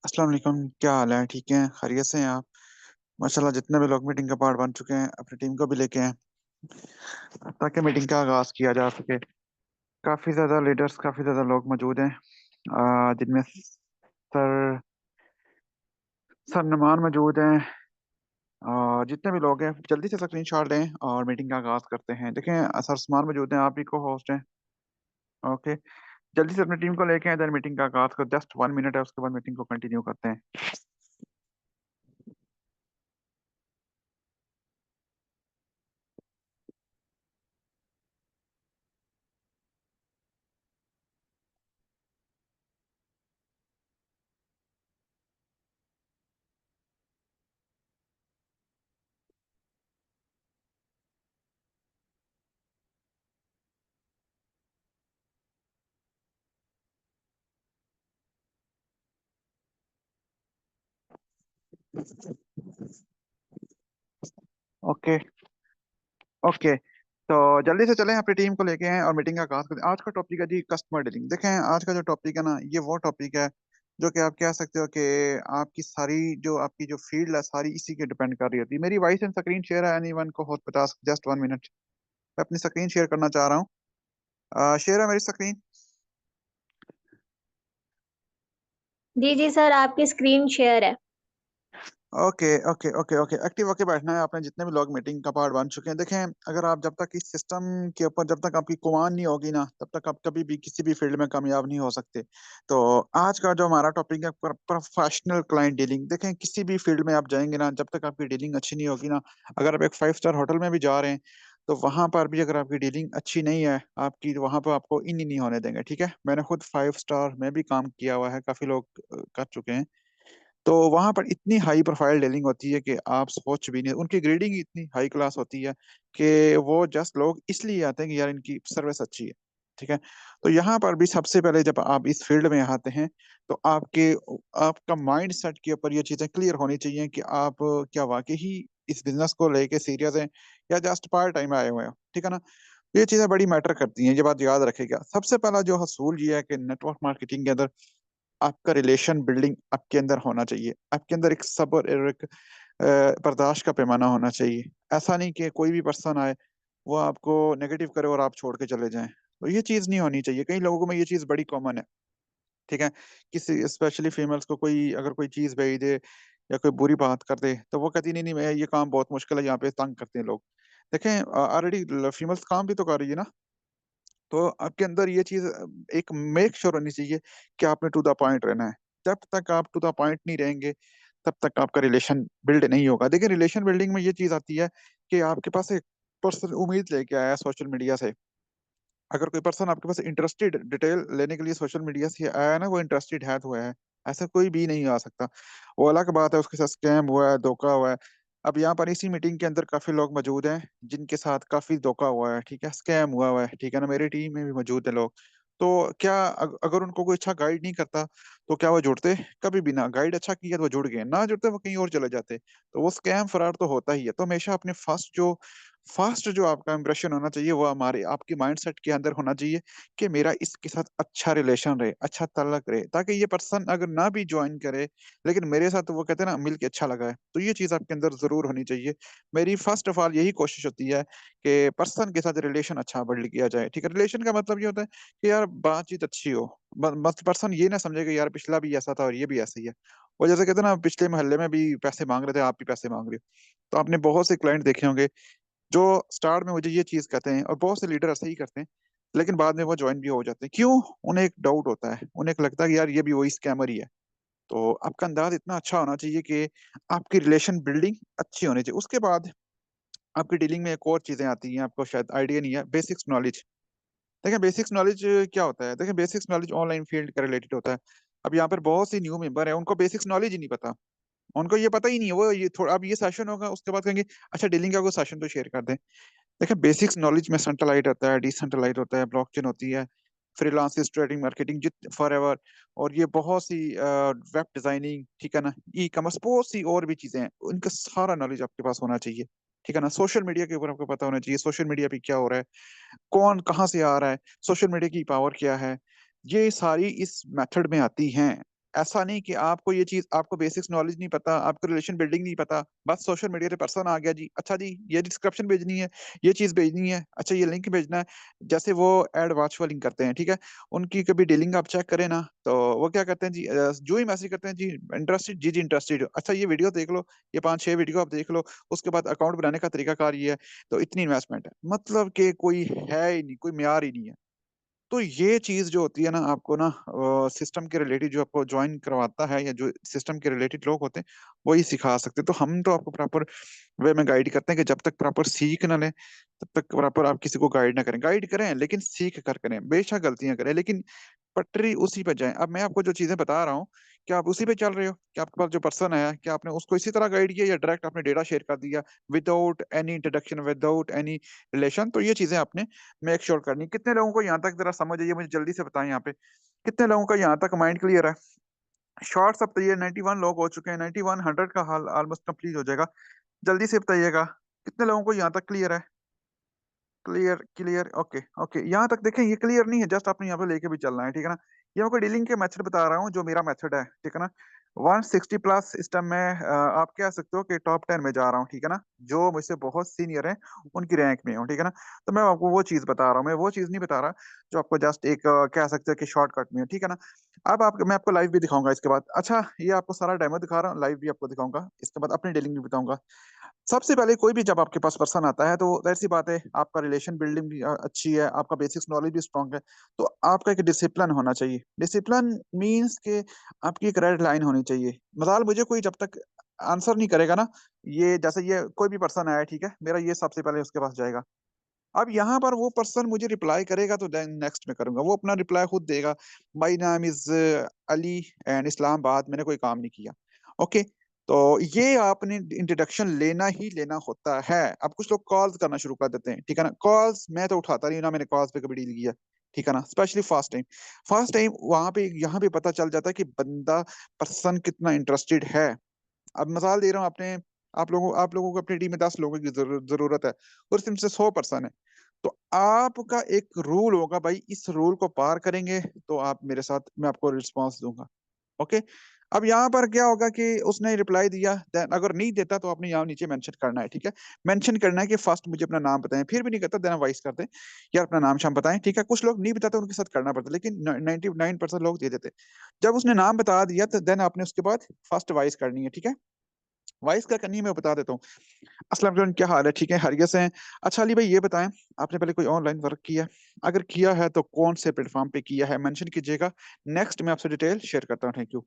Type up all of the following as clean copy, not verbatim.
अस्सलाम वालेकुम। क्या हाल है? ठीक है? खैरियत से हैं आप? माशाल्लाह, जितने भी लोग मीटिंग का पार्ट बन चुके हैं अपनी टीम को भी लेके हैं ताकि मीटिंग का आगाज किया जा सके। काफी ज्यादा लीडर्स, काफी ज्यादा लोग मौजूद हैं, जिनमें सर सर नमान मौजूद हैं। जितने भी लोग हैं जल्दी से स्क्रीन शॉट लें और मीटिंग का आगाज करते हैं। देखें, सर सलमान मौजूद हैं, आप ही को होस्ट हैं। ओके, जल्दी से अपनी टीम को लेके हैं, देन मीटिंग का आगाज कर। जस्ट 1 मिनट है, उसके बाद मीटिंग को कंटिन्यू करते हैं। ओके। ओके, तो जल्दी से चलें, अपनी टीम को लेके हैं और मीटिंग का आगाज करते हैं। आज का टॉपिक है जी कस्टमर डीलिंग। देखें, आज का जो टॉपिक है ना, ये वो टॉपिक है जो कि आप कह सकते हो कि आपकी सारी जो आपकी जो फील्ड है सारी इसी के डिपेंड कर रही होती है। मेरी वॉइस एंड स्क्रीन शेयर है? एनीवन को होस्ट बता? जस्ट 1 मिनट, मैं अपनी स्क्रीन शेयर करना चाह रहा हूँ। शेयर है मेरी स्क्रीन? जी जी सर, आपकी स्क्रीन शेयर है। Okay okay okay okay, active होके बैठना है आपने, जितने भी लोग मीटिंग का पार्ट बन चुके हैं। देखें, अगर आप जब तक इस सिस्टम के ऊपर जब तक आपकी कुमान नहीं होगी ना, तब तक आप कभी भी किसी भी फील्ड में कामयाब नहीं हो सकते। तो आज का जो हमारा टॉपिक है प्रोफेशनल क्लाइंट डीलिंग। देखें, किसी भी फील्ड में आप जाएंगे ना, जब तक आपकी डीलिंग अच्छी नहीं होगी ना, अगर आप एक 5 स्टार होटल में भी जा रहे हैं तो वहां पर भी अगर आपकी डीलिंग अच्छी नहीं है आपकी, तो वहां पर आपको इन ही नहीं होने देंगे। ठीक है, मैंने खुद 5 स्टार में भी काम किया हुआ है, काफी लोग कर चुके हैं। तो वहां पर इतनी हाई प्रोफाइल डीलिंग होती है कि आप सोच भी नहीं, उनकी ग्रेडिंग इतनी हाई क्लास होती है कि वो जस्ट लोग इसलिए आते हैं कि यार इनकी सर्विस अच्छी है। ठीक है, तो यहाँ पर भी सबसे पहले जब आप इस फील्ड में आते हैं तो आपका माइंड सेट के ऊपर ये चीजें क्लियर होनी चाहिए कि आप क्या वाकई ही इस बिजनेस को लेके सीरियस हैं या जस्ट पार्ट टाइम आए हुए हैं। ठीक है ना, ये चीजें बड़ी मैटर करती हैं, ये बात याद रखिएगा। सबसे पहला जो हसूल ये है कि नेटवर्क मार्केटिंग के अंदर आपका रिलेशन बिल्डिंग आपके अंदर होना चाहिए। आपके अंदर एक सब्र और एक बर्दाश्त का पैमाना होना चाहिए। ऐसा नहीं कि कोई भी पर्सन आए, वो आपको नेगेटिव करे और आप छोड़ के चले जाएं। तो ये चीज नहीं होनी चाहिए। कई लोगों में ये चीज बड़ी कॉमन है। ठीक है, किसी स्पेशली फीमेल्स को कोई अगर कोई चीज भेज दे या कोई बुरी बात कर दे तो वो कहती नहीं नहीं, मैं ये काम बहुत मुश्किल है, यहाँ पे तंग करते हैं लोग। देखें, ऑलरेडी फीमेल्स काम भी तो कर रही है ना। तो आपके अंदर ये चीज एक मेक श्योर होनी चाहिए कि आपने टू द पॉइंट रहना है। जब तक आप टू द पॉइंट नहीं रहेंगे तब तक आपका रिलेशन बिल्ड नहीं होगा। देखिए, रिलेशन बिल्डिंग में ये चीज आती है कि आपके पास एक पर्सन उम्मीद लेके आया है सोशल मीडिया से। अगर कोई पर्सन आपके पास इंटरेस्टेड डिटेल लेने के लिए सोशल मीडिया से आया है ना, वो इंटरेस्टेड है तो है, ऐसा कोई भी नहीं आ सकता। वो अलग बात है उसके साथ स्कैम हुआ है, धोखा हुआ है। अब यहाँ पर इसी मीटिंग के अंदर काफी लोग मौजूद हैं जिनके साथ काफी धोखा हुआ है, ठीक है, स्कैम हुआ है। ठीक है ना, मेरी टीम में भी मौजूद है लोग। तो क्या अगर उनको कोई अच्छा गाइड नहीं करता तो क्या वो जुड़ते? कभी भी ना। गाइड अच्छा किया तो वो जुड़ गए, ना जुड़ते वो कहीं और चले जाते। तो वो स्कैम फरार तो होता ही है। तो हमेशा अपने फास्ट जो आपका इंप्रेशन होना चाहिए वो हमारे आपके माइंडसेट के अंदर होना चाहिए कि मेरा इसके साथ अच्छा रिलेशन रहे, अच्छा ताल्लुक रहे, ताकि ये पर्सन अगर ना भी ज्वाइन करे लेकिन मेरे साथ तो वो कहते हैं ना मिल के अच्छा लगा है। तो ये चीज आपके अंदर जरूर होनी चाहिए। मेरी फर्स्ट ऑफ ऑल यही कोशिश होती है कि पर्सन के साथ रिलेशन अच्छा बिल्ड किया जाए। ठीक है, रिलेशन का मतलब ये होता है कि यार बातचीत अच्छी हो। बस पर्सन ये ना समझे कि यार पिछला भी ऐसा था और ये भी ऐसा ही है। वो जैसे कहते हैं ना, पिछले मोहल्ले में भी पैसे मांग रहे थे, आप भी पैसे मांग रहे हो। तो आपने बहुत से क्लाइंट देखे होंगे जो स्टार्ट में मुझे ये चीज कहते हैं, और बहुत से लीडर ऐसे ही करते हैं, लेकिन बाद में वो ज्वाइन भी हो जाते हैं। क्यों? उन्हें एक डाउट होता है, उन्हें एक लगता है कि यार ये भी वही स्कैमर ही है। तो आपका अंदाज इतना अच्छा होना चाहिए कि आपकी रिलेशन बिल्डिंग अच्छी होनी चाहिए। उसके बाद आपकी डीलिंग में एक और चीजें आती हैं, आपको शायद आइडिया नहीं है, बेसिक्स नॉलेज। देखिए, बेसिक्स नॉलेज क्या होता है? देखिए, बेसिक्स नॉलेज ऑनलाइन फील्ड का रिलेटेड होता है। अब यहाँ पर बहुत सी न्यू मेंबर है, उनको बेसिक्स नॉलेज ही नहीं पता। उनको ये पता ही नहीं है, वो ये थोड़ा अब ये सेशन होगा उसके बाद कहेंगे अच्छा डीलिंग का कोई सेशन तो शेयर कर दें। देखिए, बेसिक्स नॉलेज में सेंट्रलाइट होता है, डिसेंट्रलाइट होता है, ब्लॉकचेन होती है, फ्रीलांस ट्रेडिंग, मार्केटिंग, जित फॉर एवर, और ये बहुत सी वेब डिजाइनिंग, ठीक है ना, ई कॉमर्स, बहुत सी और भी चीजें हैं। उनका सारा नॉलेज आपके पास होना चाहिए। ठीक है ना, सोशल मीडिया के ऊपर आपको पता होना चाहिए सोशल मीडिया पे क्या हो रहा है, कौन कहाँ से आ रहा है, सोशल मीडिया की पावर क्या है। ये सारी इस मेथड में आती हैं। ऐसा नहीं कि आपको ये चीज, आपको बेसिक्स नॉलेज नहीं पता, आपको रिलेशन बिल्डिंग नहीं पता, बस सोशल मीडिया पे पर्सन आ गया जी, अच्छा जी ये डिस्क्रिप्शन भेजनी है, ये चीज भेजनी है, अच्छा ये लिंक भेजना है। जैसे वो एड वॉच लिंक करते हैं, ठीक है, उनकी कभी डीलिंग आप चेक करें ना, तो वो क्या करते हैं जी, जो ही मैसेज करते हैं जी इंटरेस्टेड, जी जी इंटरेस्टेड, अच्छा ये वीडियो देख लो, ये 5-6 वीडियो आप देख लो, उसके बाद अकाउंट बनाने का तरीकाकार ये है, तो इतनी इन्वेस्टमेंट है, मतलब कि कोई है ही नहीं, कोई म्यार ही नहीं है। तो ये चीज जो होती है ना, आपको ना सिस्टम के रिलेटेड जो आपको ज्वाइन करवाता है, या जो सिस्टम के रिलेटेड लोग होते हैं, वही सिखा सकते हैं। तो हम तो आपको प्रॉपर वे में गाइड करते हैं कि जब तक प्रॉपर सीख ना लें, तब तक प्रॉपर आप किसी को गाइड ना करें, गाइड करें लेकिन सीख कर करें, बेशक गलतियां करें लेकिन पटरी उसी पे जाएं। अब मैं आपको जो चीजें बता रहा हूँ, क्या आप उसी पे चल रहे हो? क्या आपके पास जो पर्सन है, क्या आपने उसको इसी तरह गाइड किया, या डायरेक्ट आपने डेटा शेयर कर दिया without any introduction, without any relation? तो ये चीजें आपने मेक श्योर करनी। कितने लोगों को यहाँ तक जरा समझ आइए, मुझे जल्दी से बताएं यहाँ पे, कितने लोगों का यहाँ तक माइंड क्लियर है? शॉर्ट्स अब तो ये 91 लोग हो चुके हैं, 91 100 का हाल ऑलमोस्ट कंप्लीट हो जाएगा। जल्दी से बताइएगा कितने लोगों को यहाँ तक क्लियर है? क्लियर क्लियर, ओके ओके, यहाँ तक देखें, ये क्लियर नहीं है, जस्ट आपने यहाँ पे लेके भी चलना है, ठीक है ना। ये मैं कोई डीलिंग के मेथड बता रहा हूँ, जो मेरा मेथड है, ठीक है ना। 160 प्लस इस टाइम में आप कह सकते हो कि टॉप 10 में जा रहा हूँ, ठीक है ना, जो मुझसे बहुत सीनियर है उनकी रैंक में हूँ, ठीक है ना। तो मैं आपको वो चीज बता रहा हूँ, मैं वो चीज नहीं बता रहा जो आपको जस्ट एक कह सकते हो कि शॉर्टकट में है, ठीक है ना। अब आप, मैं आपको लाइव भी दिखाऊंगा इसके बाद, अच्छा ये आपको सारा डेमो दिखा रहा हूँ, लाइव भी आपको दिखाऊंगा, इसके बाद अपनी डीलिंग भी बताऊंगा। सबसे पहले कोई भी जब आपके पास पर्सन आता है, तो जाहिर सी बात है आपका रिलेशन बिल्डिंग भी अच्छी है, आपका बेसिक्स नॉलेज भी स्ट्रांग है, तो आपका एक डिसिप्लिन होना चाहिए। डिसिप्लिन मींस के आपकी एक रेड लाइन होनी चाहिए। मसाल मुझे कोई जब तक आंसर नहीं करेगा ना, ये जैसे ये कोई भी पर्सन आया, ठीक है, मेरा ये सबसे पहले उसके पास जाएगा। अब यहाँ पर वो पर्सन मुझे रिप्लाई करेगा तो नेक्स्ट में करूंगा, वो अपना रिप्लाई खुद देगा, माई नाम इज अली एंड इस्लामाबाद, मैंने कोई काम नहीं किया। ओके, तो ये आपने इंट्रोडक्शन लेना ही लेना होता है। अब कुछ लोग कॉल्स करना शुरू कर देते हैं, ठीक है ना, कॉल्स मैं तो उठाता नहीं ना, मैंने कॉल्स पे कभी डील किया, ठीक है ना, स्पेशली फर्स्ट टाइम वहां पे यहाँ पे पता चल जाता है कि बंदा, पर्सन कितना इंटरेस्टेड है। अब मिसाल दे रहा हूँ, आपने, आप लोगों को अपनी टीम में 10 लोगों की जरूरत है, और इसमें से 100 पर्सन है, तो आपका एक रूल होगा भाई, इस रूल को पार करेंगे तो आप मेरे साथ, मैं आपको रिस्पॉन्स दूंगा। ओके, अब यहाँ पर क्या होगा कि उसने रिप्लाई दिया, देन अगर नहीं देता तो आपने यहाँ नीचे मेंशन करना है, ठीक है, मेंशन करना है कि फर्स्ट मुझे अपना नाम बताएं, फिर भी नहीं करता देना वाइस करते हैं, यार अपना नाम शाम बताएं, ठीक है। कुछ लोग नहीं बताते, उनके साथ करना पड़ता है, लेकिन 99% लोग दे देते। जब उसने नाम बता दिया तो देन आपने उसके बाद फर्स्ट वाइस करनी है, ठीक है। वाइस क्या करनी है मैं बता देता हूँ। अस्सलाम वालेकुम, क्या हाल है? ठीक है, हरियत से हैं। अच्छा अली भाई ये बताएं, आपने पहले कोई ऑनलाइन वर्क किया है? अगर किया है तो कौन से प्लेटफॉर्म पे किया है, मेंशन कीजिएगा। नेक्स्ट मैं आपसे डिटेल शेयर करता हूँ, थैंक यू।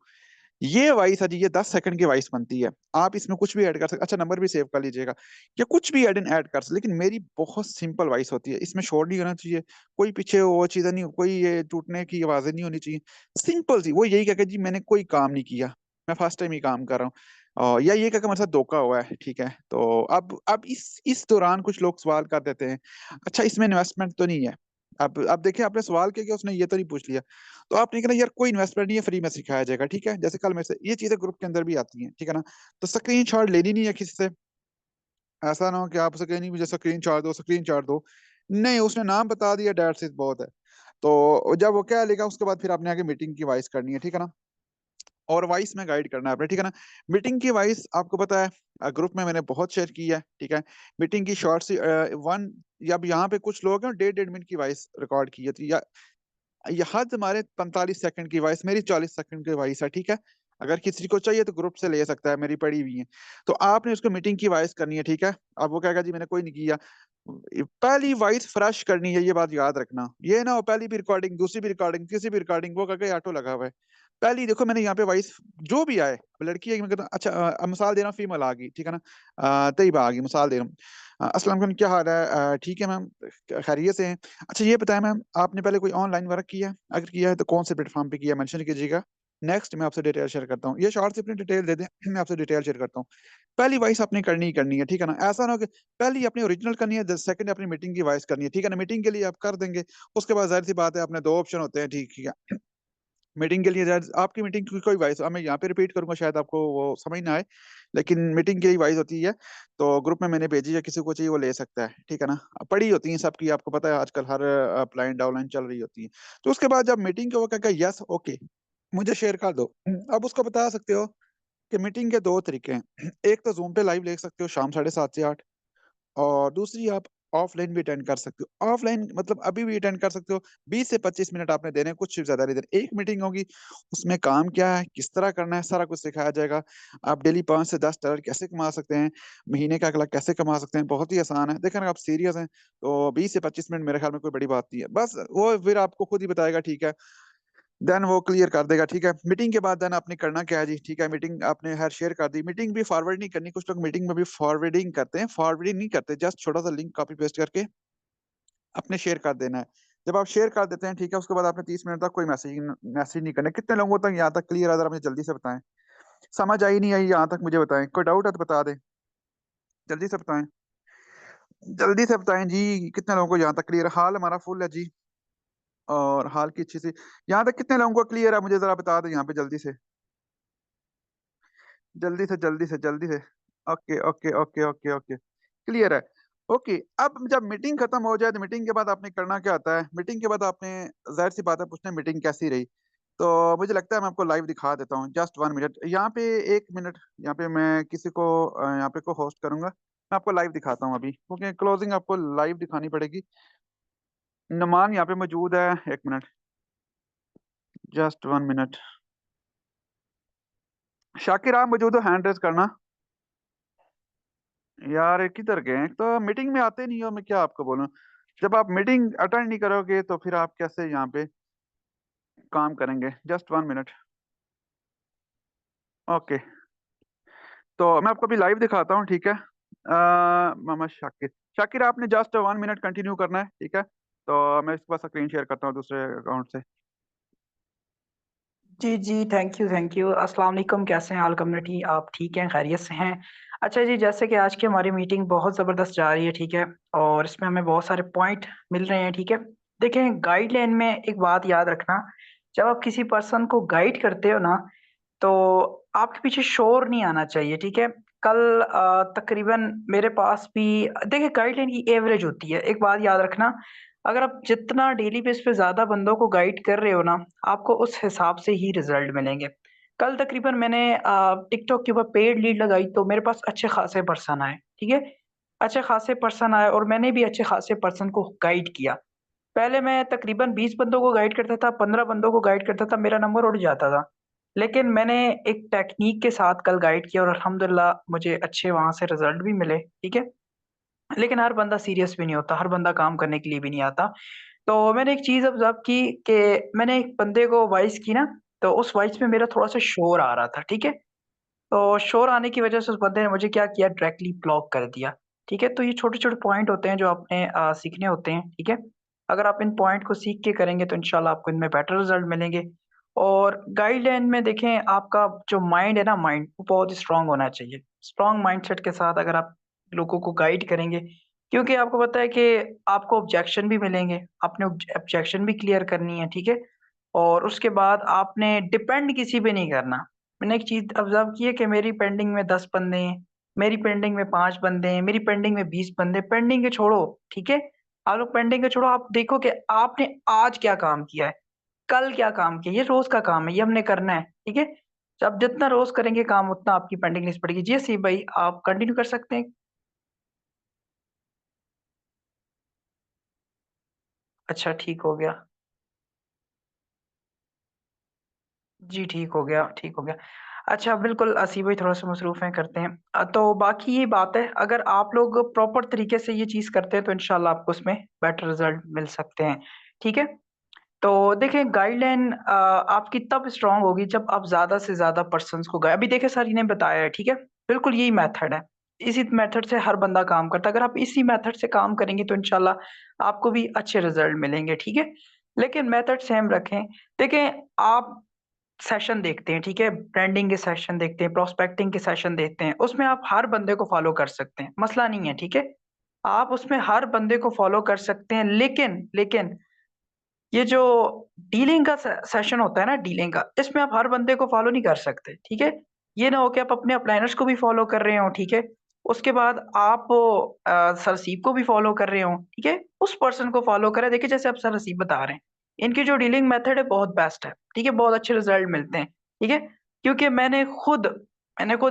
ये वॉइस है जी, ये 10 सेकंड की वॉइस बनती है, आप इसमें कुछ भी ऐड कर सकते, अच्छा नंबर भी सेव कर लीजिएगा, या कुछ भी ऐड कर सकते, लेकिन मेरी बहुत सिंपल वॉइस होती है, इसमें शोर नहीं होना चाहिए, कोई पीछे वो चीजें नहीं, कोई ये टूटने की आवाजें नहीं होनी चाहिए, सिंपल सी, वो यही कह के जी मैंने कोई काम नहीं किया, मैं फर्स्ट टाइम ही काम कर रहा हूँ, और या ये कह के मेरे साथ धोखा हुआ है, ठीक है। तो अब इस दौरान कुछ लोग सवाल कर देते हैं, अच्छा इसमें इन्वेस्टमेंट तो नहीं है? अब देखिए, आपने सवाल किया कि उसने ये तो नहीं पूछ लिया, तो आपने कहना यार कोई इन्वेस्टमेंट नहीं है, फ्री में सिखाया जाएगा, ठीक है। जैसे कल मेरे से ये चीजें ग्रुप के अंदर भी आती हैं, ठीक है ना, तो स्क्रीन शॉट लेनी नहीं है किसी से, ऐसा ना हो कि आप उसे कहीं नहीं, मुझे स्क्रीन शॉट दो, स्क्रीन शॉट दो, नहीं, उसने नाम बता दिया, डेट से बहुत है। तो जब वो क्या लेगा, उसके बाद फिर आपने आगे मीटिंग की वॉइस करनी है, ठीक है ना, और वॉइस में गाइड करना है आपने, ठीक है ना। मीटिंग की वॉइस आपको पता है, ग्रुप में मैंने बहुत शेयर की है, ठीक है। मीटिंग की शॉर्ट सी वन, या अब यहाँ पे कुछ लोग हैं 1.5 मिनट की वॉइस रिकॉर्ड की है, तो या ये हद हमारे 45 सेकंड की वॉइस, मेरी 40 सेकंड की वॉइस है, ठीक है। अगर किसी को चाहिए तो ग्रुप से ले सकता है, मेरी पड़ी हुई है। तो आपने उसको मीटिंग की वॉइस करनी है, ठीक है। अब वो कहेगा जी मैंने कोई नहीं किया, पहली वॉइस फ्रेश करनी है, ये बात याद रखना, ये ना हो पहली भी रिकॉर्डिंग, दूसरी भी रिकॉर्डिंग, तीसरी भी रिकॉर्डिंग, वो कहेगा ऑटो लगा हुआ है। पहली देखो, मैंने यहाँ पे वॉइस जो भी आए, लड़की है मैं कहता हूँ, अच्छा अब मिसाल दे रहा हूँ, फीमेल आ गई, ठीक है ना, तय्यबा आ गई, मिसाल दे रहा हूँ, अस्सलाम वालेकुम, क्या हाल है? ठीक है मैम, खैरियत से हैं। अच्छा ये बताएं मैम, आपने पहले कोई ऑनलाइन वर्क किया है? अगर किया है तो कौन से प्लेटफॉर्म पे किया, मेंशन कीजिएगा। नेक्स्ट मैं आपसे डिटेल शेयर करता हूँ, ये शॉर्ट से अपनी डिटेल दे दें, मैं आपसे डिटेल शेयर करता हूँ। पहली वॉइस आपने करनी ही करनी है, ठीक है ना, ऐसा ना हो कि पहली अपनी ओरिजिनल करनी है, सेकंड अपनी मीटिंग की वॉइस करनी है, ठीक है ना। मीटिंग के लिए आप कर देंगे, उसके बाद जाहिर सी बात है, अपने दो ऑप्शन होते हैं, ठीक है। मीटिंग के लिए आपकी मीटिंग की कोई वॉइस मैं यहाँ पे रिपीट करूंगा, शायद आपको वो समझ ना आए, लेकिन मीटिंग की ही वॉइस होती है, तो ग्रुप में मैंने भेजी है, किसी को चाहिए वो ले सकता है, ठीक है ना। पड़ी होती है सबकी, आपको पता है आजकल हर अप्लाइंट डाउनलाइन चल रही होती है। तो उसके बाद जब मीटिंग का वो क्या यस ओके, मुझे शेयर कर दो। अब उसको बता सकते हो कि मीटिंग के दो तरीके हैं। एक तो जूम पे लाइव ले सकते हो शाम 7:30 से 8, और दूसरी आप ऑफलाइन भी अटेंड कर सकते हो। ऑफलाइन मतलब अभी भी अटेंड कर सकते हो। 20 से 25 मिनट आपने देने हैं, कुछ ज्यादा नहीं देने। एक मीटिंग होगी, उसमें काम क्या है, किस तरह करना है, सारा कुछ सिखाया जाएगा। आप डेली 5 से 10 डॉलर कैसे कमा सकते हैं, महीने का 1 लाख कैसे कमा सकते हैं, बहुत ही आसान है। देखिए, अगर आप सीरियस हैं तो 20 से 25 मिनट मेरे ख्याल में कोई बड़ी बात नहीं है। बस वो फिर आपको खुद ही बताएगा, ठीक है। देन वो क्लियर कर देगा, ठीक है। मीटिंग के बाद देन आपने करना क्या है जी, ठीक है। मीटिंग आपने हर शेयर कर दी, मीटिंग भी फॉरवर्ड नहीं करनी। कुछ लोग मीटिंग में भी फॉरवर्डिंग करते हैं, फॉरवर्डिंग नहीं करते, जस्ट छोटा सा लिंक कॉपी पेस्ट करके अपने शेयर कर देना है। जब आप शेयर कर देते हैं, ठीक है, उसके बाद आपने 30 मिनट तक कोई मैसेज नहीं करना। कितने लोगों तक यहाँ तक क्लियर है, जरा मुझे जल्दी से बताएं। समझ आई नहीं आई यहाँ तक मुझे बताएं, कोई डाउट है तो बता दें, जल्दी से बताएं। जल्दी से बताएं जी, कितने लोगों को यहाँ तक क्लियर है। हाल हमारा फुल है जी, और हाल की अच्छी सी। यहाँ तक कितने लोगों को क्लियर है, मुझे जरा बता दें यहाँ पे जल्दी से, जल्दी से जल्दी से जल्दी से। Okay okay okay okay okay, clear है। ओके, अब जब मीटिंग खत्म हो जाए तो मीटिंग के बाद आपने करना क्या होता है। मीटिंग के बाद आपने, जाहिर सी बात है, पूछना मीटिंग कैसी रही। तो मुझे लगता है मैं आपको लाइव दिखा देता हूँ, जस्ट 1 मिनट यहाँ पे। 1 मिनट यहाँ पे मैं किसी को यहाँ पे को होस्ट करूंगा। मैं आपको लाइव दिखाता हूँ अभी, क्योंकि क्लोजिंग आपको लाइव दिखानी पड़ेगी। नुमान यहाँ पे मौजूद है, 1 मिनट, जस्ट 1 मिनट। शाकिर आप मौजूद हो, हैंड रेस करना। यार किधर गए, एक तो मीटिंग में आते नहीं हो, मैं क्या आपको बोलूं। जब आप मीटिंग अटेंड नहीं करोगे तो फिर आप कैसे यहाँ पे काम करेंगे। Just 1 minute. ओके, तो मैं आपको अभी लाइव दिखाता हूँ, ठीक है। मोहम्मद शाकिर, शाकिर आपने जस्ट 1 मिनट कंटिन्यू करना है, ठीक है। तो मैं इसके पास स्क्रीन शेयर करता हूँ दूसरे अकाउंट से। जी जी, थैंक यू। अस्सलाम वालेकुम, कैसे हैं ऑल कम्युनिटी? आप ठीक हैं, खैरियत से हैं? अच्छा जी, जैसे कि आज की हमारी मीटिंग बहुत ज़बरदस्त जा रही है, ठीक है, और इसमें हमें बहुत सारे पॉइंट मिल रहे हैं, ठीक है। देखें, गाइडलाइन में एक बात याद रखना, जब आप किसी पर्सन को गाइड करते हो ना, तो आपके पीछे शोर नहीं आना चाहिए, ठीक है। कल तकरीबन मेरे पास भी, देखिए, गाइडलाइन की एवरेज होती है, एक बात याद रखना। अगर आप जितना डेली बेस पे ज़्यादा बंदों को गाइड कर रहे हो ना, आपको उस हिसाब से ही रिजल्ट मिलेंगे। कल तकरीबन मैंने टिकटॉक के ऊपर पेड लीड लगाई, तो मेरे पास अच्छे खासे पर्सन आए, ठीक है। अच्छे खासे पर्सन आए और मैंने भी अच्छे खासे पर्सन को गाइड किया। पहले मैं तकरीबन 20 बंदों को गाइड करता था, 15 बंदों को गाइड करता था, मेरा नंबर उड़ जाता था। लेकिन मैंने एक टेक्नीक के साथ कल गाइड किया और अल्हम्दुलिल्लाह मुझे अच्छे वहाँ से रिजल्ट भी मिले, ठीक है। लेकिन हर बंदा सीरियस भी नहीं होता, हर बंदा काम करने के लिए भी नहीं आता। तो मैंने एक चीज़ ऑब्ज़र्व की कि मैंने एक बंदे को वॉइस की ना, तो उस वॉइस में मेरा थोड़ा-सा शोर आ रहा था, ठीक है। तो शोर आने की वजह से उस बंदे ने मुझे क्या किया, डायरेक्टली ब्लॉक कर दिया, ठीक है। तो ये छोटे-छोटे पॉइंट होते हैं जो आपने सीखने होते हैं, ठीक है। अगर आप इन पॉइंट को सीख के करेंगे तो इंशाल्लाह आपको इनमें बेटर रिजल्ट मिलेंगे। और गाइडलाइन में देखें, आपका जो माइंड है ना, माइंड वो बहुत स्ट्रांग होना चाहिए। स्ट्रांग माइंडसेट के साथ अगर आप लोगों को गाइड करेंगे, क्योंकि आपको पता है कि आपको ऑब्जेक्शन भी मिलेंगे, आपने ऑब्जेक्शन भी क्लियर करनी है, ठीक है। और उसके बाद आपने डिपेंड किसी पे नहीं करना। मैंने एक चीज़ ऑब्ज़र्व की है कि मेरी पेंडिंग में 10 बंदे हैं, मेरी पेंडिंग में 5 बंदे हैं, मेरी पेंडिंग में 20 बंदे, पेंडिंग के छोड़ो, ठीक है? आप लोग पेंडिंग के छोड़ो, आप देखो कि आपने आज क्या काम किया है, कल क्या काम किया, ये रोज़ का काम है, ये हमने करना है, ठीक है? तो आप जितना रोज़ करेंगे काम, उतना आपकी पेंडिंग लिस्ट बढ़ेगी। जी, सी भाई, आप कंटिन्यू कर सकते हैं। अच्छा, ठीक हो गया। जी, ठीक हो गया, ठीक हो गया। अच्छा, बिल्कुल असीब भाई थोड़ा-सा मसरूफ़ हैं, करते हैं। तो बाकी ये बात है, अगर आप लोग प्रॉपर तरीके से ये चीज़ करते हैं, तो इंशाल्लाह आपको उसमें बेटर रिज़ल्ट मिल सकते हैं, ठीक है? तो देखिए, गाइडलाइन आपकी तब स्ट्रॉन्ग होगी जब आप ज़्यादा से ज़्यादा पर्सन्स को अभी देखिए, सर जी ने बताया है, ठीक है? बिल्कुल यही मेथड है। इसी मेथड से हर बंदा काम करता है। अगर आप इसी मेथड से काम करेंगे तो इंशाल्लाह आपको भी अच्छे रिज़ल्ट मिलेंगे, ठीक है? लेकिन मेथड सेम रखें। देखें, आप सेशन देखते हैं, ठीक है? ब्रांडिंग के सेशन देखते हैं, प्रोस्पेक्टिंग के सेशन देखते हैं, उसमें आप हर बंदे को फ़ॉलो कर सकते हैं, मसला नहीं है, ठीक है? आप उसमें हर बंदे को फ़ॉलो कर सकते हैं, लेकिन ये जो डीलिंग का सेशन होता है ना, डीलिंग का, इसमें आप हर बंदे को फ़ॉलो नहीं कर सकते, ठीक है? ये ना हो कि आप अपने अपलाइनर्स को भी फ़ॉलो कर रहे हों, ठीक है? उसके बाद आप सर रसीब को भी फ़ॉलो कर रहे हों, ठीक है? उस पर्सन को फ़ॉलो करें, देखिए जैसे आप सर रसीब बता रहे हैं, इनकी जो डीलिंग मेथड है बहुत बेस्ट है, ठीक है, बहुत अच्छे रिजल्ट मिलते हैं, ठीक है। क्योंकि मैंने खुद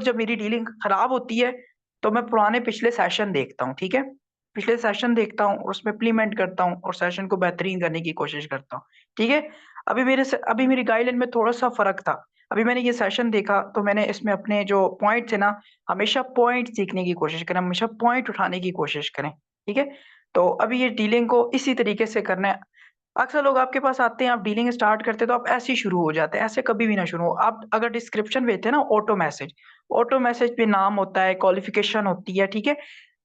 जब मेरी डीलिंग खराब होती है तो मैं पुराने पिछले सेशन देखता हूँ, ठीक है, पिछले सेशन देखता हूँ और उसमें इम्प्लीमेंट करता हूँ और सेशन को बेहतरीन करने की कोशिश करता हूँ, ठीक है। अभी मेरी गाइडलाइन में थोड़ा सा फर्क था। अभी मैंने ये सेशन देखा तो मैंने इसमें अपने जो पॉइंट थे ना, हमेशा पॉइंट सीखने की कोशिश करें, हमेशा पॉइंट उठाने की कोशिश करें, ठीक है। तो अभी ये डीलिंग को इसी तरीके से करना है। अक्सर लोग आपके पास आते हैं, आप डीलिंग स्टार्ट करते हैं तो आप ऐसे ही शुरू हो जाते हैं, ऐसे कभी भी ना शुरू हो। आप अगर डिस्क्रिप्शन भेजते हैं ना, ऑटो मैसेज पे नाम होता है, क्वालिफिकेशन होती है, ठीक है।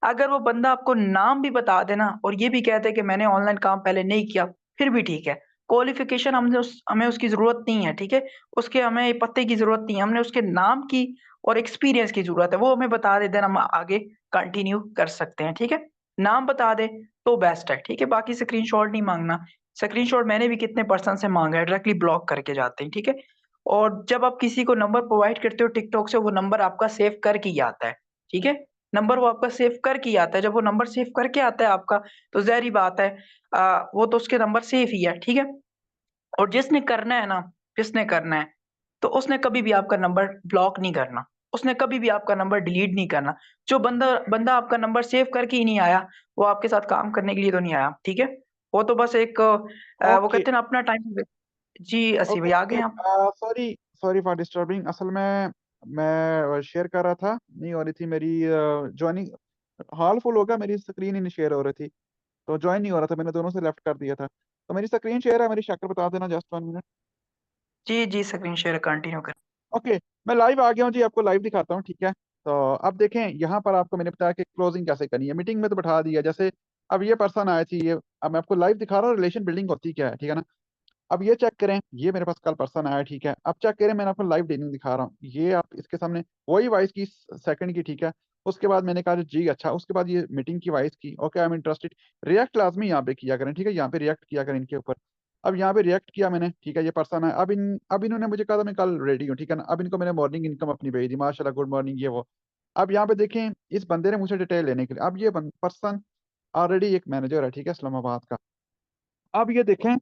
अगर वो बंदा आपको नाम भी बता देना और ये भी कहते हैं कि मैंने ऑनलाइन काम पहले नहीं किया, फिर भी ठीक है। क्वालिफिकेशन हमें उसकी जरूरत नहीं है, ठीक है। उसके हमें पते की जरूरत नहीं है, हमने उसके नाम की और एक्सपीरियंस की जरूरत है। वो हमें बता दे देना, हम आगे कंटिन्यू कर सकते हैं, ठीक है। नाम बता दे तो बेस्ट है, ठीक है। बाकी स्क्रीनशॉट नहीं मांगना। स्क्रीनशॉट मैंने भी कितने पर्सन से मांगा है, डायरेक्टली ब्लॉक करके जाते हैं, ठीक है। और जब आप किसी को नंबर प्रोवाइड करते हो टिकटॉक से, वो नंबर आपका सेव करके ही आता है, ठीक है। नंबर वो आपका सेव करके ही आता है। जब वो नंबर सेव करके आता है आपका, तो जाहिर बात है वो तो उसके नंबर सेफ ही है, ठीक है। और जिसने करना है तो उसने कभी भी आपका नंबर ब्लॉक नहीं करना, उसने कभी भी आपका नंबर डिलीट नहीं करना। जो बंदा बंदा आपका नंबर सेव करके ही नहीं आया, वो आपके साथ काम करने के लिए तो नहीं आया, ठीक है। वो तो बस एक वो ओके कहते हैं ना अपना टाइम। जी असी ओके भाई आ ओके। गए आप। Sorry sorry for disturbing. असल में मैं शेयर कर रहा था, नहीं हो रही थी मेरी ज्वाइनिंग। हॉल फुल हो गया, मेरी स्क्रीन ही नहीं शेयर हो रही थी, तो ज्वाइन नहीं हो रहा था, मैंने दोनों से लेफ्ट कर दिया था। तो मेरी स्क्रीन शेयर है, मेरी शक्ल बता देना, जस्ट 1 मिनट। जी जी स्क्रीन शेयर कंटिन्यू कर। ओके, मैं लाइव आ गया हूँ जी, आपको लाइव दिखाता हूँ, ठीक है। तो अब देखें, यहाँ पर आपको मैंने बताया कि क्लोजिंग कैसे करनी है। मीटिंग में तो बैठा दिया, जैसे अब ये पर्सन आए थे, ये अब मैं आपको लाइव दिखा रहा हूँ रिलेशन बिल्डिंग होती क्या है, ठीक है ना। अब ये चेक करें, ये मेरे पास कल पर्सन आया, ठीक है। अब चेक करें, मैंने आपको लाइव डीलिंग दिखा रहा हूँ, ये आप इसके सामने वही वॉइस की सेकंड की, ठीक है। उसके बाद मैंने कहा जी अच्छा, उसके बाद ये मीटिंग की वॉइस की, okay I am interested. React लाजमी यहाँ पे किया करें, ठीक है, यहाँ पे रिएक्ट किया करें इनके ऊपर। अब यहाँ पे रिएक्ट किया मैंने, ठीक है, ये पर्सन है। अब इन्होंने मुझे कहा था मैं कल रेडी हूँ, ठीक है ना। अब इनको मैंने मॉर्निंग इनकम अपनी भेज दी, माशाल्लाह गुड मॉर्निंग, ये वो। अब यहाँ पे देखें, इस बंदे ने मुझे डिटेल लेने के लिए, अब ये पर्सन ऑलरेडी एक मैनेजर है, ठीक है, इस्लामाबाद का। अब ये देखें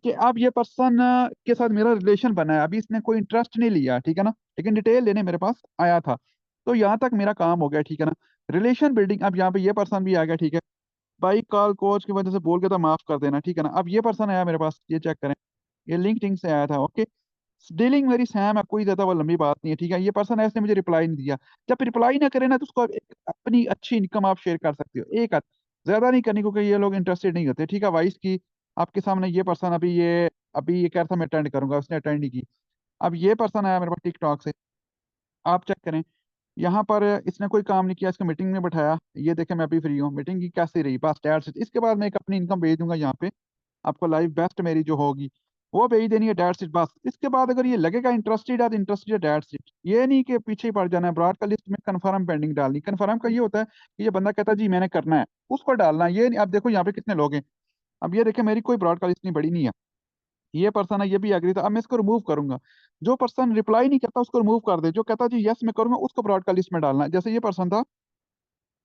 कि अब ये पर्सन के साथ मेरा रिलेशन बना है, अभी इसने कोई इंटरेस्ट नहीं लिया, ठीक है ना, लेकिन डिटेल लेने मेरे पास आया था। तो यहाँ तक मेरा काम हो गया, ठीक है ना। रिलेशन बिल्डिंग, अब यहाँ पे ये पर्सन भी आ गया, ठीक है। भाई कॉल कोच की वजह से बोल के तो माफ कर देना, ठीक है ना। अब ये पर्सन आया मेरे पास, ये चेक करें, ये लिंक्डइन से आया था, ओके। डीलिंग वेरी सैम है, कोई ज्यादा वो लंबी बात नहीं है, ठीक है। ये पर्सन ऐसे मुझे रिप्लाई नहीं दिया। जब रिप्लाई ना करे ना, तो उसको अपनी अच्छी इनकम आप शेयर कर सकते हो, एक आध, ज्यादा नहीं करनी, क्योंकि ये लोग इंटरेस्टेड नहीं होते, ठीक है। वाइस की आपके सामने ये पर्सन अभी ये कह रहा था मैं अटेंड करूंगा, उसने अटेंड नहीं की। अब ये पर्सन आया मेरे पास टिकटॉक से, आप चेक करें, यहाँ पर इसने कोई काम नहीं किया, इसको मीटिंग में बैठाया, ये देखे मैं अभी फ्री हूँ, मीटिंग की कैसी रही, बस डेढ़ से इसके बाद मैं एक अपनी इनकम भेज दूंगा यहाँ पे, आपको लाइव बेस्ट मेरी जो होगी वो भेज देनी है, डेट सीट बस। इसके बाद अगर ये लगेगा इंटरेस्टेड है तो इंटरेस्टेड है, डेट सीट। ये नहीं कि पीछे ही पड़ जाना है। ब्रॉड का लिस्ट में कंफर्म पेंडिंग डालनी, कंफर्म का ये होता है कि ये बंदा कहता है जी मैंने करना है, उसको डालना है। ये नहीं, अब देखो यहाँ पे कितने लोग हैं। अब ये देखे, मेरी कोई ब्रॉड का लिस्ट नहीं बड़ी नहीं है, ये पर्सन है, ये भी एग्री था। अब मैं इसको रिमूव करूंगा, जो पर्सन रिप्लाई नहीं करता उसको रिमूव कर दे, जो कहता जी यस मैं करूंगा उसको ब्रॉड का लिस्ट में डालना है। जैसे ये पर्सन था,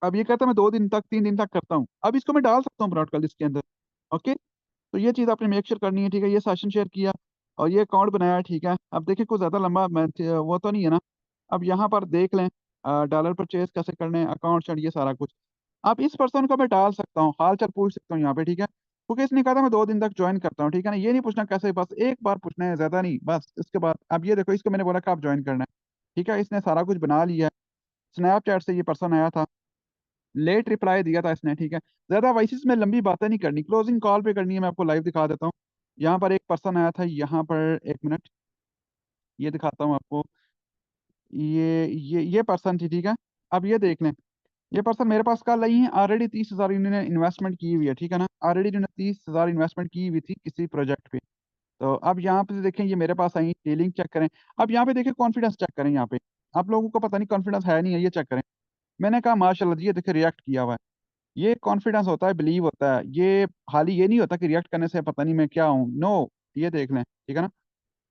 अब ये कहता है मैं 2 दिन तक 3 दिन तक करता हूँ, अब इसको मैं डाल सकता हूँ ब्रॉड का लिस्ट के अंदर, ओके। तो ये चीज़ आपने मेक श्योर करनी है, ठीक है। ये सेशन शेयर किया और ये अकाउंट बनाया, ठीक है। अब देखिए कोई ज़्यादा लंबा वो तो नहीं है ना। अब यहाँ पर देख लें, डॉलर परचेज कैसे करने हैं, अकाउंट शेयर, ये सारा कुछ। अब इस पर्सन को मैं डाल सकता हूँ, हाल चाल पूछ सकता हूँ यहाँ पे, ठीक है, क्योंकि इसने कहा था मैं 2 दिन तक ज्वाइन करता हूँ, ठीक है ना। ये नहीं पूछना कैसे, बस एक बार पूछना है, ज़्यादा नहीं, बस। इसके बाद अब ये देखो, इसको मैंने बोला कि आप ज्वाइन करना है, ठीक है। इसने सारा कुछ बना लिया है। स्नैपचैट से ये पर्सन आया था, लेट रिप्लाई दिया था इसने, ठीक है। ज्यादा वॉइसेस में लंबी बातें नहीं करनी, क्लोजिंग कॉल पे करनी है। मैं आपको लाइव दिखा देता हूँ। यहाँ पर एक पर्सन आया था, यहाँ पर 1 मिनट, ये दिखाता हूँ आपको। ये पर्सन थी, ठीक है। अब ये देख लें, ये पर्सन मेरे पास कल आई है, ऑलरेडी 30,000 इन्होंने इन्वेस्टमेंट की हुई है, ठीक है ना। ऑलरेडी इन्होंने 30,000 इन्वेस्टमेंट की हुई थी किसी प्रोजेक्ट पे। तो अब यहाँ पे देखें, ये मेरे पास आई, डीलिंग चेक करें। अब यहाँ पे देखें, कॉन्फिडेंस चेक करें, यहाँ पे आप लोगों को पता नहीं कॉन्फिडेंस है नहीं है, ये चेक करें। मैंने कहा माशाल्लाह जी, ये देखिए रिएक्ट किया हुआ है। ये कॉन्फिडेंस होता है, बिलीव होता है। ये हाल ही ये नहीं होता कि रिएक्ट करने से पता नहीं मैं क्या हूँ, नो। ये देख लें, ठीक है ना।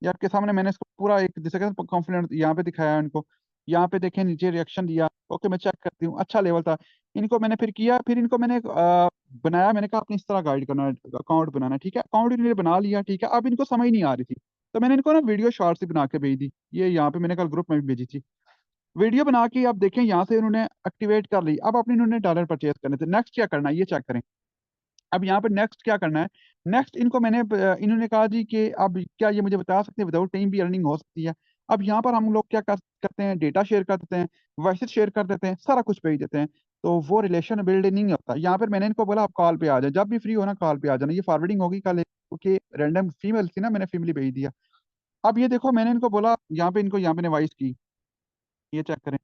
ये आपके सामने मैंने इसको पूरा एक जैसे कॉन्फिडेंस यहाँ पे दिखाया है इनको। यहाँ पे देखें नीचे रिएक्शन दिया, ओके मैं चेक करती हूँ, अच्छा लेवल था। इनको मैंने फिर किया, फिर इनको मैंने बनाया, मैंने कहा अपनी इस तरह गाइड करना है, अकाउंट बनाना है, ठीक है। अकाउंट इन्होंने बना लिया, ठीक है। अब इनको समझ नहीं आ रही थी, तो मैंने इनको ना वीडियो शॉर्ट से बना के भेज दी, ये यहाँ पे मैंने कल ग्रुप में भी भेजी थी वीडियो बना के। आप देखें यहाँ से उन्होंने एक्टिवेट कर ली। अब अपने इन्होंने डॉलर परचेज करने थे, नेक्स्ट क्या करना है ये चेक करें। अब यहाँ पे नेक्स्ट क्या करना है, नेक्स्ट इनको मैंने इन्होंने कहा जी कि अब क्या ये मुझे बता सकते हैं विदाउट टाइम भी अर्निंग हो सकती है। अब यहाँ पर हम लोग क्या करते हैं, डेटा शेयर कर देते हैं, वॉइस शेयर कर देते हैं, सारा कुछ भेज देते हैं, तो वो रिलेशन बिल्ड नहीं होता। यहाँ पर मैंने इनको बोला आप कॉल पे आ जाए, जब भी फ्री हो ना कॉल पे आ जाना। ये फॉरवर्डिंग होगी कल, क्योंकि रैंडम फीमेल थी ना, मैंने फीमेली भेज दिया। अब ये देखो मैंने इनको बोला, यहाँ पे ने वॉइस की, ये चेक करें।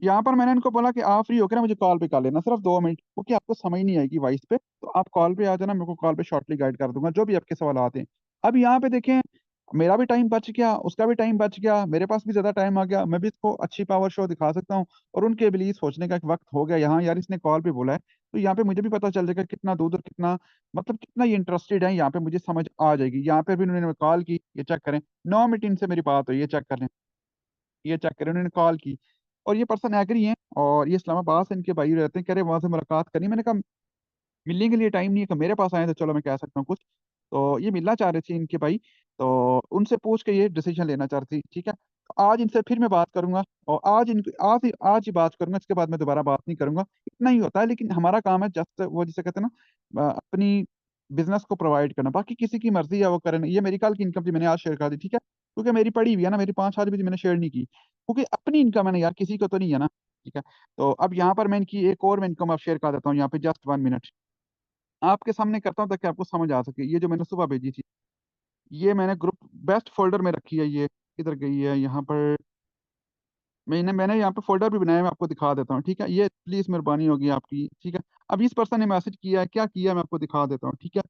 यहाँ पर मैंने इनको बोला कि आप फ्री होकर ना मुझे कॉल पे कर लेना सिर्फ 2 मिनट, क्योंकि आपको समझ नहीं आएगी वॉइस पे, तो आप कॉल पे आ जाना, मेरे को कॉल पे शॉर्टली गाइड कर दूंगा जो भी आपके सवाल आते हैं। अब यहाँ पे देखें, मेरा भी टाइम बच गया, उसका भी टाइम बच गया, मेरे पास भी ज्यादा टाइम आ गया, मैं भी इसको अच्छी पावर शो दिखा सकता हूँ। और उनके लिए सोचने का एक वक्त हो गया यहाँ, यार इसने कॉल पे बोला है, तो यहाँ पे मुझे भी पता चल जाएगा कितना दूर और कितना, मतलब कितना ये इंटरेस्टेड है, यहाँ पे मुझे समझ आ जाएगी। यहाँ पे भी उन्होंने कॉल की, ये चेक करें, 9 मिनट इनसे मेरी बात हुई, ये चेक कर लें, ये चेक करें, उन्होंने कॉल की और ये पर्सन एग्री हैं, और ये इस्लामाबाद से इनके भाई रहते हैं, कह रहे वहां से मुलाकात करनी। मैंने कहा मिलने के लिए टाइम नहीं है, कि मेरे पास आए तो चलो मैं कह सकता हूँ कुछ। तो ये मिलना चाह रहे थे इनके भाई, तो उनसे पूछ के ये डिसीजन लेना चाह रही थी, ठीक है। तो आज इनसे फिर मैं बात करूंगा, और आज ही बात करूंगा, इसके बाद मैं दोबारा बात नहीं करूंगा। इतना ही होता है, लेकिन हमारा काम है जस्ट वो जिसे कहते हैं ना, अपनी बिजनेस को प्रोवाइड करना, बाकी किसी की मर्जी है वो करें। ये मेरी कल की इनकम थी, मैंने आज शेयर कर दी, ठीक है, क्योंकि मेरी पड़ी हुई है ना, मेरी 5 आज भी थी, मैंने शेयर नहीं की, क्योंकि अपनी इनकम है ना यार, किसी को तो नहीं है ना, ठीक है। तो अब यहाँ पर मैं इनकी एक और मैं इनकम आप शेयर कर देता हूँ, यहाँ पे जस्ट 1 मिनट आपके सामने करता हूँ ताकि आपको समझ आ सके। ये जो मैंने सुबह भेजी थी, ये मैंने ग्रुप बेस्ट फोल्डर में रखी है, ये किधर गई है, यहाँ पर मैंने यहाँ पे फोल्डर भी बनाया है, मैं आपको दिखा देता हूँ, ठीक है। ये प्लीज मेहरबानी होगी आपकी, ठीक है। अब इस पर्सन ने मैसेज किया है, क्या किया है, मैं आपको दिखा देता हूँ, ठीक है।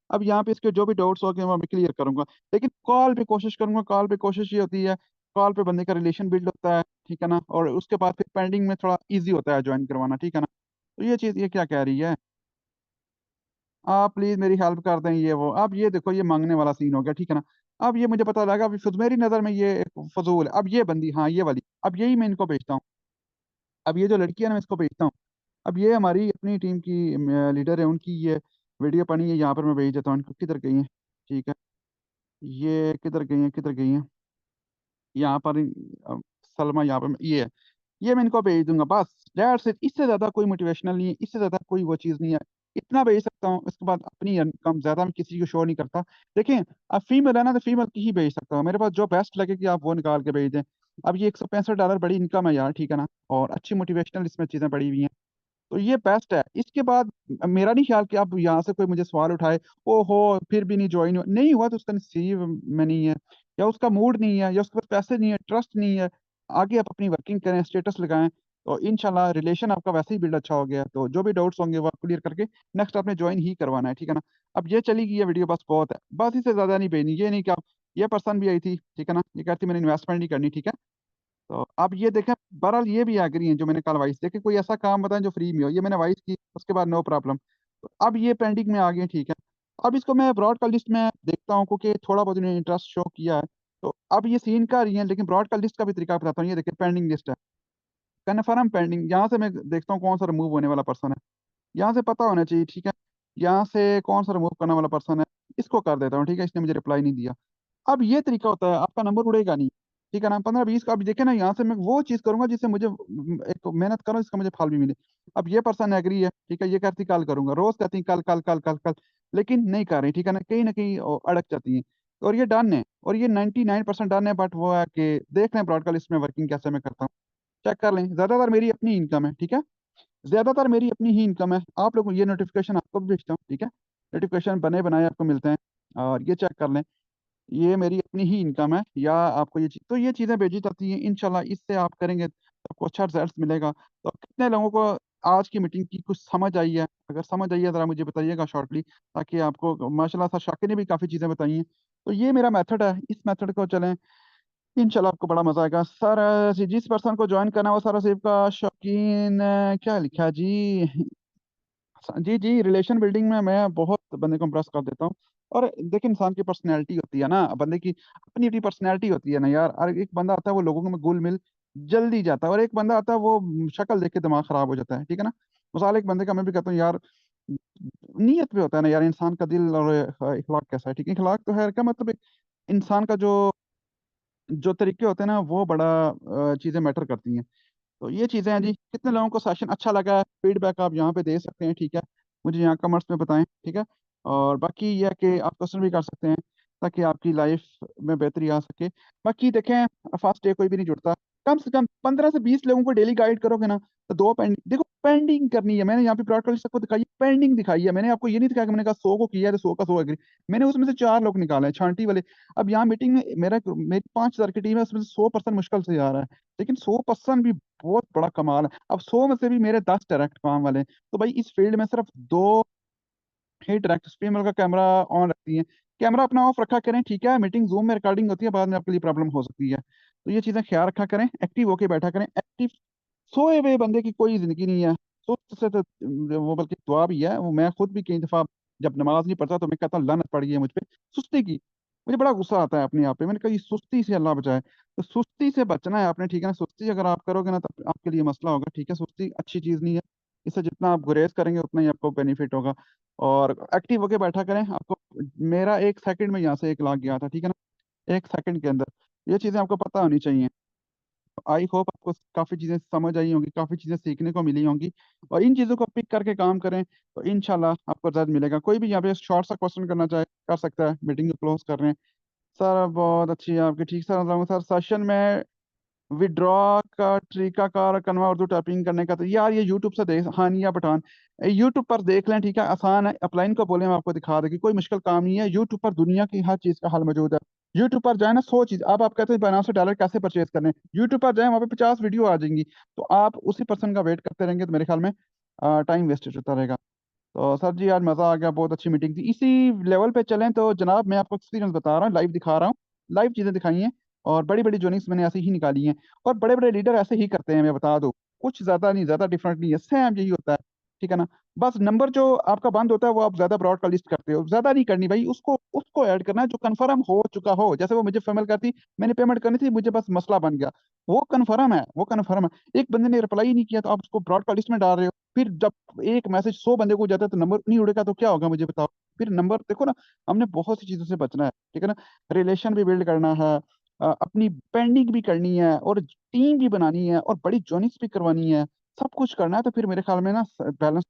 अब यहाँ पे इसके जो भी डाउट्स हो गए मैं क्लियर करूंगा, लेकिन कॉल पे कोशिश करूंगा। कॉल पे कोशिश ये होती है, कॉल पे बंदे का रिलेशन बिल्ड होता है, ठीक है ना, और उसके बाद फिर पेंडिंग में थोड़ा ईजी होता है ज्वाइन करवाना, ठीक है ना। तो ये चीज़ ये क्या कह रही है, आप प्लीज मेरी हेल्प कर दें, ये वो। अब ये देखो, ये मांगने वाला सीन हो गया, ठीक है ना। अब ये मुझे पता लगा, अभी मेरी नजर में ये एक फजूल है। अब ये बंदी, हाँ ये वाली, अब यही मैं इनको भेजता हूँ। अब ये जो लड़की है ना, मैं इसको भेजता हूँ। अब ये हमारी अपनी टीम की लीडर है, उनकी ये वीडियो बनी है, यहाँ पर मैं भेज देता हूँ इनको। किधर गई है, ठीक है, ये किधर गई है, किधर गई है, यहाँ पर सलमा, यहाँ पर ये है, ये मैं इनको भेज दूंगा बस। डेट्स इट, इससे ज्यादा कोई मोटिवेशनल नहीं है, इससे ज्यादा कोई वो चीज नहीं है। इतना भेज सकता हूँ, इसके बाद अपनी इनकम ज्यादा मैं किसी को शो नहीं करता। देखें, अब फीमेल है ना, तो फीमेल की ही भेज सकता हूँ, मेरे पास जो बेस्ट लगे कि आप वो निकाल के भेज दें। अब ये $165 बड़ी इनकम है यार, ठीक है ना, और अच्छी मोटिवेशनल इसमें चीजें पड़ी हुई हैं, तो ये बेस्ट है। इसके बाद मेरा नहीं ख्याल कि आप यहाँ से कोई मुझे सवाल उठाए, ओ हो फिर भी नहीं ज्वाइन हुआ, नहीं हुआ तो उसका नसीब में नहीं है, या उसका मूड नहीं है, या उसके पास पैसे नहीं है, ट्रस्ट नहीं है। आगे आप अपनी वर्किंग करें, स्टेटस लगाएं, तो इंशाल्लाह रिलेशन आपका वैसे ही बिल्ड अच्छा हो गया। तो जो भी डाउट्स होंगे वो आप क्लियर करके नेक्स्ट आपने ज्वाइन ही करवाना है, ठीक है ना। अब ये चली गई है वीडियो, बस बहुत है, बस इससे ज्यादा नहीं भेजनी। ये नहीं कि आप, ये पर्सन भी आई थी, ठीक है ना, ये कहती मैंने इन्वेस्टमेंट नहीं करनी, ठीक है। तो अब ये देखें, बहरहाल ये भी एग्री हैं जो मैंने कल वाइस देखे, कोई ऐसा काम बताएं जो फ्री में हो, ये मैंने वाइस की, उसके बाद नो प्रॉब्लम। तो अब ये पेंडिंग में आ गए, ठीक है। अब इसको मैं ब्रॉडकास्ट लिस्ट में देखता हूँ, क्योंकि थोड़ा बहुत इन्होंने इंटरेस्ट शो किया है। तो अब ये सीन कर रही है, लेकिन ब्रॉडकास्ट लिस्ट का भी तरीका बताता हूँ। ये देखिए पेंडिंग लिस्ट है, कन्फर्म पेंडिंग, यहाँ से मैं देखता हूँ कौन सा रिमूव होने वाला पर्सन है, यहाँ से पता होना चाहिए, ठीक है। यहाँ से कौन सा रिमूव करने वाला पर्सन है, इसको कर देता हूँ, ठीक है, इसने मुझे रिप्लाई नहीं दिया। अब ये तरीका होता है, आपका नंबर उड़ेगा नहीं, ठीक है ना, 15-20 का। अब देखे ना, यहाँ से मैं वो चीज करूंगा जिससे मुझे एक मेहनत करूँ, जिसका मुझे फल भी मिले। अब ये पर्सन एग्री है, ठीक है, ये कहती कल करूंगा, रोज कहती है कल कल कल कल कल, लेकिन नहीं कर रही, ठीक है ना कहीं वो अड़क जाती है। और ये डन है, और ये 99% डन है, बट वो है कि देख लें ब्रॉडकास्ट लिस्ट में वर्किंग कैसे मैं करता हूँ, चेक कर लें। ज्यादातर मेरी अपनी इनकम है, ठीक है, ज्यादातर मेरी अपनी ही इनकम है। आप लोग ये नोटिफिकेशन आपको भी भेजता हूँ, ठीक है, नोटिफिकेशन बने बनाए आपको मिलते हैं, और ये चेक कर लें, ये मेरी अपनी ही इनकम है, या आपको तो ये चीज़ें भेजी जाती हैं। इंशाल्लाह इससे आप करेंगे तो आपको अच्छा रिजल्ट मिलेगा। तो कितने लोगों को आज की मीटिंग की कुछ समझ आई है, अगर समझ आई है ज़रा मुझे बताइएगा शॉर्टली, ताकि आपको माशाल्लाह सर शाकिर ने भी काफ़ी चीज़ें बताई हैं। तो ये मेरा मेथड है, इस मेथड को चलें, इंशाल्लाह आपको बड़ा मजा आएगा। सर जिस पर्सन को ज्वाइन करना है वो सारा सेब का शौकीन क्या लिखा है जी, जी जी, रिलेशन बिल्डिंग में मैं बहुत बंदे को इम्प्रेस कर देता हूँ। और देखिए, इंसान की पर्सनैलिटी होती है ना, बंदे की अपनी अपनी पर्सनैलिटी होती है ना यार। और एक बंदा आता है वो लोगों में घुल मिल जल्दी जाता है, और एक बंदा आता है वो शक्ल देख के दिमाग खराब हो जाता है, ठीक है ना। मिसाल एक बंदे का मैं भी कहता हूँ यार, नीयत पे होता है ना यार, इंसान का दिल और इखलाक कैसा है, ठीक है। इखलाक तो है, क्या मतलब, एक इंसान का जो जो तरीके होते हैं ना, वो बड़ा चीजें मैटर करती हैं। तो ये चीजें हैं जी। कितने लोगों को सेशन अच्छा लगा है, फीडबैक आप यहाँ पे दे सकते हैं, ठीक है। मुझे यहाँ कमेंट्स में बताएं, ठीक है। और बाकी ये है कि आप क्वेश्चन भी कर सकते हैं, ताकि आपकी लाइफ में बेहतरी आ सके। बाकी देखें, फर्स्ट डे कोई भी नहीं जुड़ता। कम से कम 15 से 20 लोगों को डेली गाइड करोगे ना, तो दो पेंडिंग, देखो पेंडिंग करनी है। मैंने यहाँ पे ब्रॉडकास्ट सबको दिखाई है, पेंडिंग दिखाई है। मैंने आपको ये नहीं दिखाया कि मैंने कहा 100 को किया है तो 100 का 100 एग्री। मैंने उसमें से 4 लोग निकाले हैं, छांटी वाले। अब यहाँ मीटिंग में मेरी 5,000 की टीम है, उसमें से 100% मुश्किल से आ रहा है, लेकिन 100% भी बहुत बड़ा कमाल है। अब 100 में से भी मेरे 10 डायरेक्ट काम वाले हैं। तो भाई इस फील्ड में सिर्फ 2 ही डायरेक्ट स्ट्रीमर का कैमरा ऑन रखती है। कैमरा अपना ऑफ रखा करें, ठीक है। मीटिंग जूम में रिकॉर्डिंग होती है, बाद में आपके लिए प्रॉब्लम हो सकती है। तो ये चीजें ख्याल रखा करें, एक्टिव होके बैठा करें। एक्टिव सोए हुए बंदे की कोई जिंदगी नहीं है। सुस्त से तो वो बल्कि दुआ भी है। वो मैं खुद भी कई दफा जब नमाज नहीं पढ़ता तो मैं कहता हूँ लानत पड़ गई है मुझ पे सुस्ती की। मुझे बड़ा गुस्सा आता है अपने आप पे। मैंने कहा ये सुस्ती से अल्लाह बचाए। तो सुस्ती से बचना है आपने, ठीक है ना। सुस्ती अगर आप करोगे ना, तब आपके लिए मसला होगा, ठीक है। सुस्ती अच्छी चीज नहीं है। इससे जितना आप गुरेज करेंगे उतना ही आपको बेनिफिट होगा। और एक्टिव होके बैठा करें। आपको मेरा 1 सेकंड में यहाँ से 1 लाख गया था, ठीक है ना, 1 सेकंड के अंदर। ये चीजें आपको पता होनी चाहिए। आई होप आपको काफी चीजें समझ आई होंगी, काफी चीजें सीखने को मिली होंगी। और इन चीजों को पिक करके काम करें तो इंशाल्लाह आपको रिजल्ट मिलेगा। कोई भी यहाँ पे शॉर्ट सा क्वेश्चन करना चाहे कर सकता है। मीटिंग को क्लोज कर रहे हैं। सर बहुत अच्छी है आपकी, ठीक सर। सर सेशन में विड्रॉ का तरीकाकार कन्वा उर्दू टाइपिंग करने का, तो यार ये यूट्यूब से देख, हानिया पठान, यूट्यूब पर देख लें, ठीक है। आसान है, अपलाइन को बोले हम आपको दिखा देंगे, कोई मुश्किल काम नहीं है। यूट्यूब पर दुनिया की हर चीज का हल मौजूद है। यूट्यूब पर जाए ना, 100 चीज। अब आप कहते हैं बाइनांस से डॉलर कैसे परचेज करने, यूट्यूब पर जाए, वहाँ पे 50 वीडियो आ जाएंगी। तो आप उसी पर्सन का वेट करते रहेंगे तो मेरे ख्याल में टाइम वेस्टेज होता रहेगा। तो सर जी आज मजा आ गया, बहुत अच्छी मीटिंग थी। इसी लेवल पे चलें तो जनाब, मैं आपको एक्सपीरियंस बता रहा हूँ, लाइव दिखा रहा हूँ। लाइव चीजें दिखाई हैं, और बड़ी बड़ी जोनिक्स मैंने ऐसे ही निकाली हैं। और बड़े बड़े लीडर ऐसे ही करते हैं, मैं बता दूं। कुछ ज्यादा नहीं, ज्यादा डिफरेंट नहीं है, सेम यही होता है, ठीक है ना। बस नंबर जो आपका बंद होता है वो आप ज्यादा ब्रॉड का लिस्ट करते हो। ज्यादा नहीं करनी भाई, उसको उसको ऐड करना है जो कंफर्म हो चुका हो। जैसे वो मुझे फेमल करती, मैंने पेमेंट करनी थी, मुझे बस मसला बन गया, वो कंफर्म है, वो कंफर्म है। एक बंदे ने रिप्लाई नहीं किया तो आप उसको ब्रॉड का लिस्ट में डाल रहे हो। फिर जब एक मैसेज 100 बंदे को जाता है तो नंबर नहीं उड़ेगा तो क्या होगा मुझे बताओ। फिर नंबर देखो ना, हमने बहुत सी चीजों से बचना है, ठीक है ना। रिलेशन भी बिल्ड करना है, अपनी पेंडिंग भी करनी है, और टीम भी बनानी है, और बड़ी जॉइनिंग्स भी करवानी है। सब कुछ करना है। तो फिर मेरे ख्याल में ना बैलेंस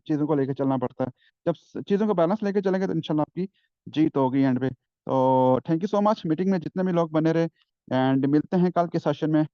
चीजों को लेकर चलना पड़ता है। जब चीजों को बैलेंस लेके चलेंगे तो इंशाल्लाह आपकी जीत होगी एंड पे। तो thank you so much. Meeting में जितने भी लोग बने रहे, एंड मिलते हैं कल के सेशन में।